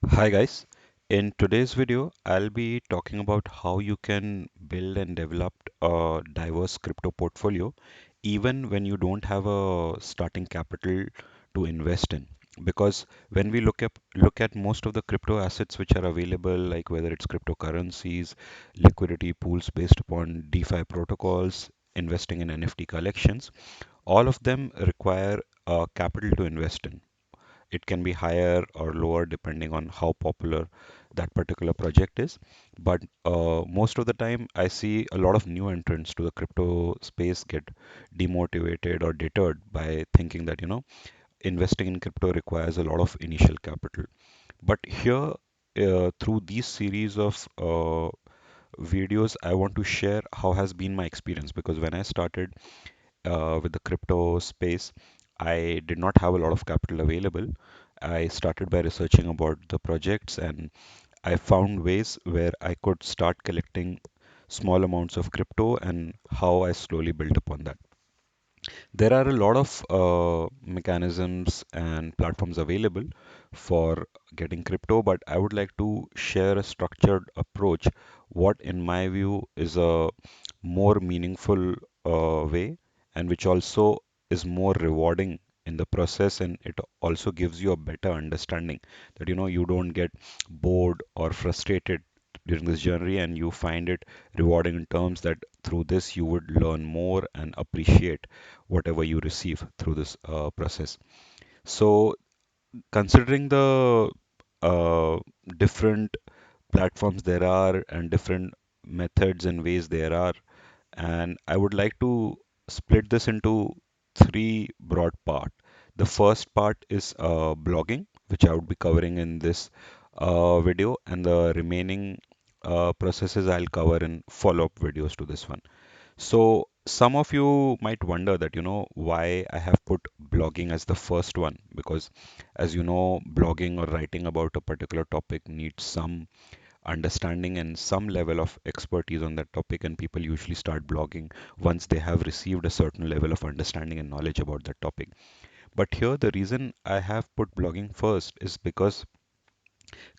Hi guys, in today's video I'll be talking about how you can build and develop a diverse crypto portfolio even when you don't have a starting capital to invest in. Because when we look at most of the crypto assets which are available, like whether it's cryptocurrencies, liquidity pools based upon DeFi protocols, investing in NFT collections, all of them require capital to invest in. It can be higher or lower depending on how popular that particular project is. But most of the time, I see a lot of new entrants to the crypto space get demotivated or deterred by thinking that, investing in crypto requires a lot of initial capital. But here, through these series of videos, I want to share how has been my experience because when I started with the crypto space, I did not have a lot of capital available. I started by researching about the projects and I found ways where I could start collecting small amounts of crypto and how I slowly built upon that. There are a lot of mechanisms and platforms available for getting crypto, but I would like to share a structured approach, what in my view is a more meaningful way and which also is more rewarding in the process, and it also gives you a better understanding that you don't get bored or frustrated during this journey, and you find it rewarding in terms that through this you would learn more and appreciate whatever you receive through this process. So, considering the uh, different platforms there are and different methods and ways there are, and I would like to split this into three broad part. The first part is blogging, which I would be covering in this video, and the remaining processes I'll cover in follow-up videos to this one. So some of you might wonder that, why I have put blogging as the first one, because as you know, blogging or writing about a particular topic needs some understanding and some level of expertise on that topic, and people usually start blogging once they have received a certain level of understanding and knowledge about that topic. But here, the reason I have put blogging first is because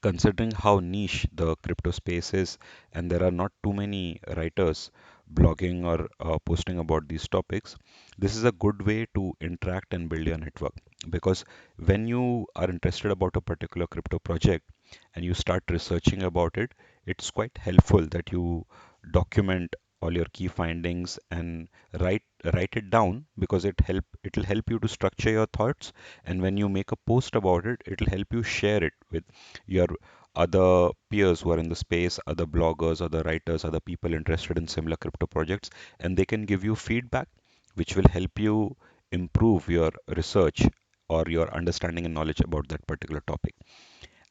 considering how niche the crypto space is, and there are not too many writers blogging or posting about these topics, this is a good way to interact and build your network. Because when you are interested about a particular crypto project and you start researching about it, it's quite helpful that you document all your key findings and write it down, because it'll help you to structure your thoughts, and when you make a post about it, it'll help you share it with your other peers who are in the space, other bloggers, other writers, other people interested in similar crypto projects, and they can give you feedback which will help you improve your research or your understanding and knowledge about that particular topic.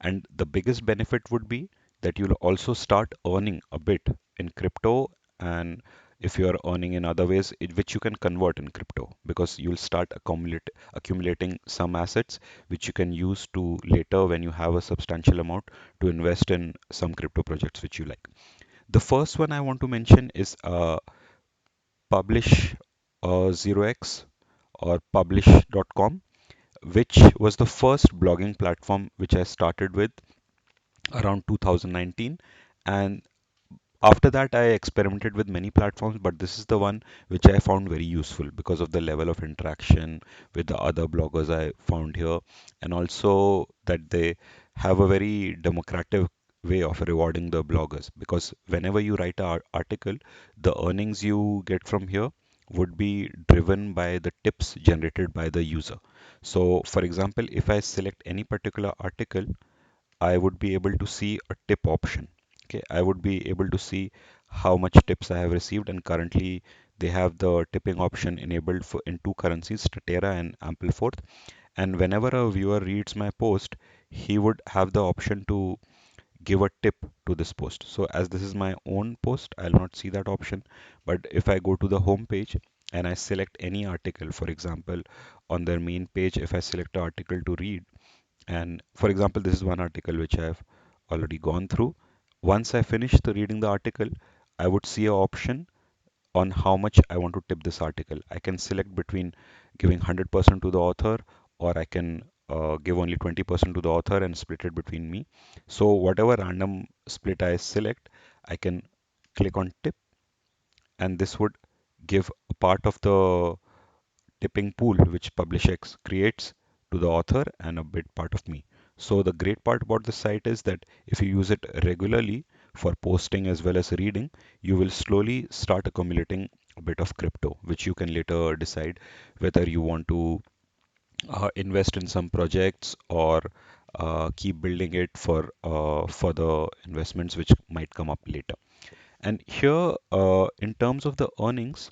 And the biggest benefit would be that you'll also start earning a bit in crypto, and if you are earning in other ways, which you can convert in crypto, because you'll start accumulating some assets which you can use to later when you have a substantial amount to invest in some crypto projects which you like. The first one I want to mention is Publish 0x or publish.com, which was the first blogging platform which I started with around 2019. And after that, I experimented with many platforms, but this is the one which I found very useful because of the level of interaction with the other bloggers I found here, and also that they have a very democratic way of rewarding the bloggers. Because whenever you write an article, the earnings you get from here would be driven by the tips generated by the user. So, for example, if I select any particular article, I would be able to see a tip option. Okay, I would be able to see how much tips I have received, and currently they have the tipping option enabled for in two currencies, Statera and Ampleforth. And whenever a viewer reads my post, he would have the option to give a tip to this post. So as this is my own post, I'll not see that option. But if I go to the home page and I select any article, for example, on their main page, if I select an article to read, and for example, this is one article which I have already gone through. Once I finish the reading the article, I would see an option on how much I want to tip this article. I can select between giving 100% to the author, or I can give only 20% to the author and split it between me. So whatever random split I select, I can click on tip, and this would give a part of the tipping pool which PublishX creates to the author and a bit part of me. So the great part about the site is that if you use it regularly for posting as well as reading, you will slowly start accumulating a bit of crypto, which you can later decide whether you want to invest in some projects or keep building it for further investments which might come up later. And here, in terms of the earnings,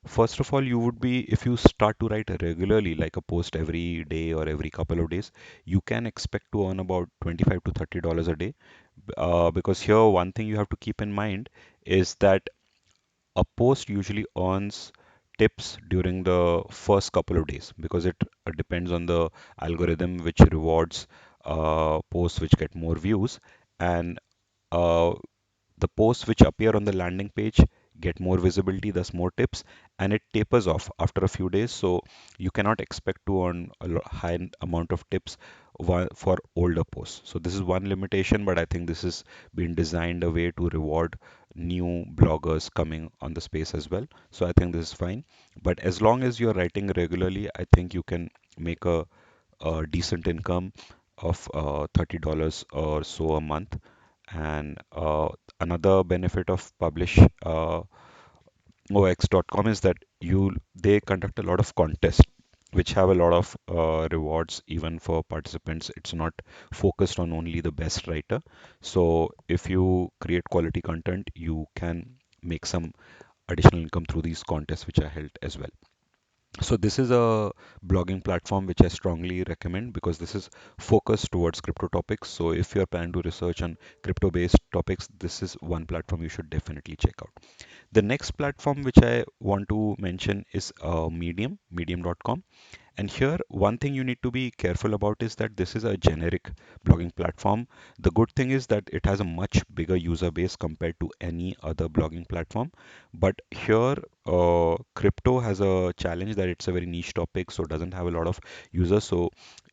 first of all, you would be, if you start to write regularly, like a post every day or every couple of days, you can expect to earn about 25 to $30 a day. Because here, one thing you have to keep in mind is that a post usually earns tips during the first couple of days because it depends on the algorithm which rewards posts which get more views, and uh, the posts which appear on the landing page get more visibility, thus more tips, and it tapers off after a few days. So you cannot expect to earn a high amount of tips for older posts. So this is one limitation, but I think this has been designed a way to reward new bloggers coming on the space as well. So I think this is fine. But as long as you're writing regularly, I think you can make a decent income of $30 or so a month. And another benefit of PublishOX.com is that they conduct a lot of contests which have a lot of rewards even for participants. It's not focused on only the best writer. So if you create quality content, you can make some additional income through these contests which are held as well. So this is a blogging platform which I strongly recommend because this is focused towards crypto topics. So if you're planning to research on crypto-based topics, this is one platform you should definitely check out. The next platform which I want to mention is Medium, medium.com. And here, one thing you need to be careful about is that this is a generic blogging platform. The good thing is that it has a much bigger user base compared to any other blogging platform. But here, crypto has a challenge that it's a very niche topic, so it doesn't have a lot of users. So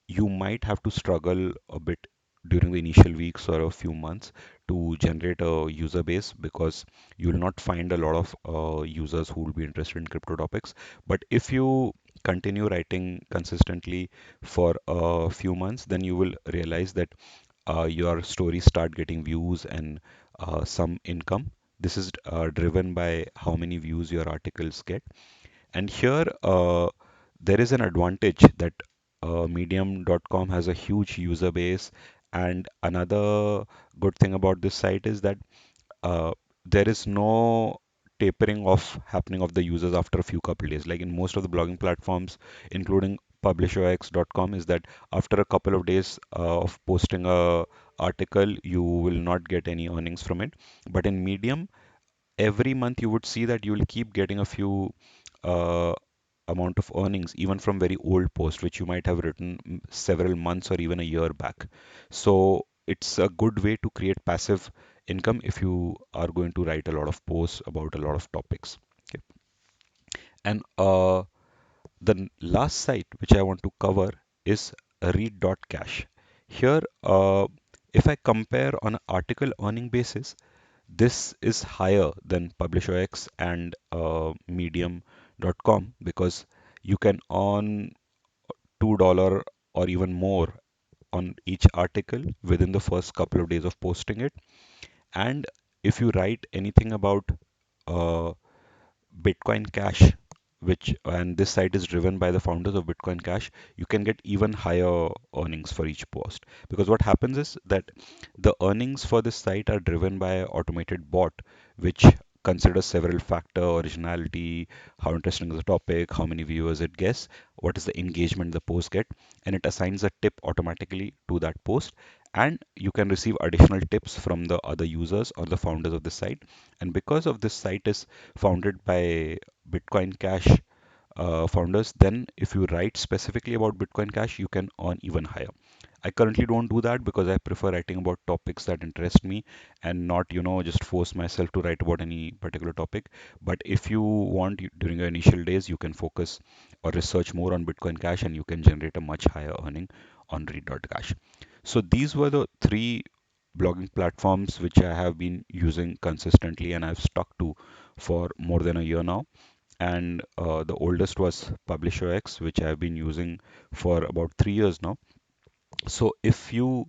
you might have to struggle a bit during the initial weeks or a few months to generate a user base because you will not find a lot of users who will be interested in crypto topics. But if you continue writing consistently for a few months, then you will realize that your stories start getting views and some income. This is driven by how many views your articles get. And here, there is an advantage that medium.com has a huge user base. And another good thing about this site is that uh, there is no tapering off happening of the users after a few couple days. Like in most of the blogging platforms, including PublishOX.com, is that after a couple of days of posting a article, you will not get any earnings from it. But in Medium, every month you would see that you will keep getting a few uh, amount of earnings even from very old posts which you might have written several months or even a year back. So it's a good way to create passive income if you are going to write a lot of posts about a lot of topics. Okay. And the last site which I want to cover is read.cash. Here, if I compare on an article earning basis, this is higher than PublishOX and Medium.com because you can earn $2 or even more on each article within the first couple of days of posting it. And if you write anything about uh, Bitcoin Cash, which and this site is driven by the founders of Bitcoin Cash, you can get even higher earnings for each post. Because what happens is that the earnings for this site are driven by an automated bot, which considers several factor, originality, how interesting is the topic, how many viewers it gets, what is the engagement the post get, and it assigns a tip automatically to that post. And you can receive additional tips from the other users or the founders of the site. And because of this site is founded by Bitcoin Cash founders, then if you write specifically about Bitcoin Cash, you can earn even higher. I currently don't do that because I prefer writing about topics that interest me and not, just force myself to write about any particular topic. But if you want, during your initial days, you can focus or research more on Bitcoin Cash and you can generate a much higher earning on Read.cash. So these were the three blogging platforms which I have been using consistently and I've stuck to for more than a year now. And the oldest was PublishX, which I've been using for about 3 years now. So if you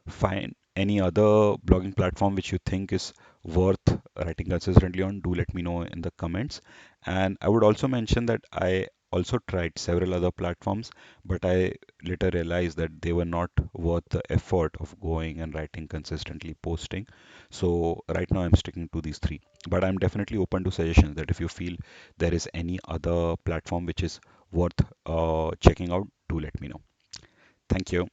find any other blogging platform which you think is worth writing consistently on, do let me know in the comments. And I would also mention that I also tried several other platforms, but I later realized that they were not worth the effort of going and writing consistently, posting. So right now I'm sticking to these three. But I'm definitely open to suggestions that if you feel there is any other platform which is worth checking out, do let me know. Thank you.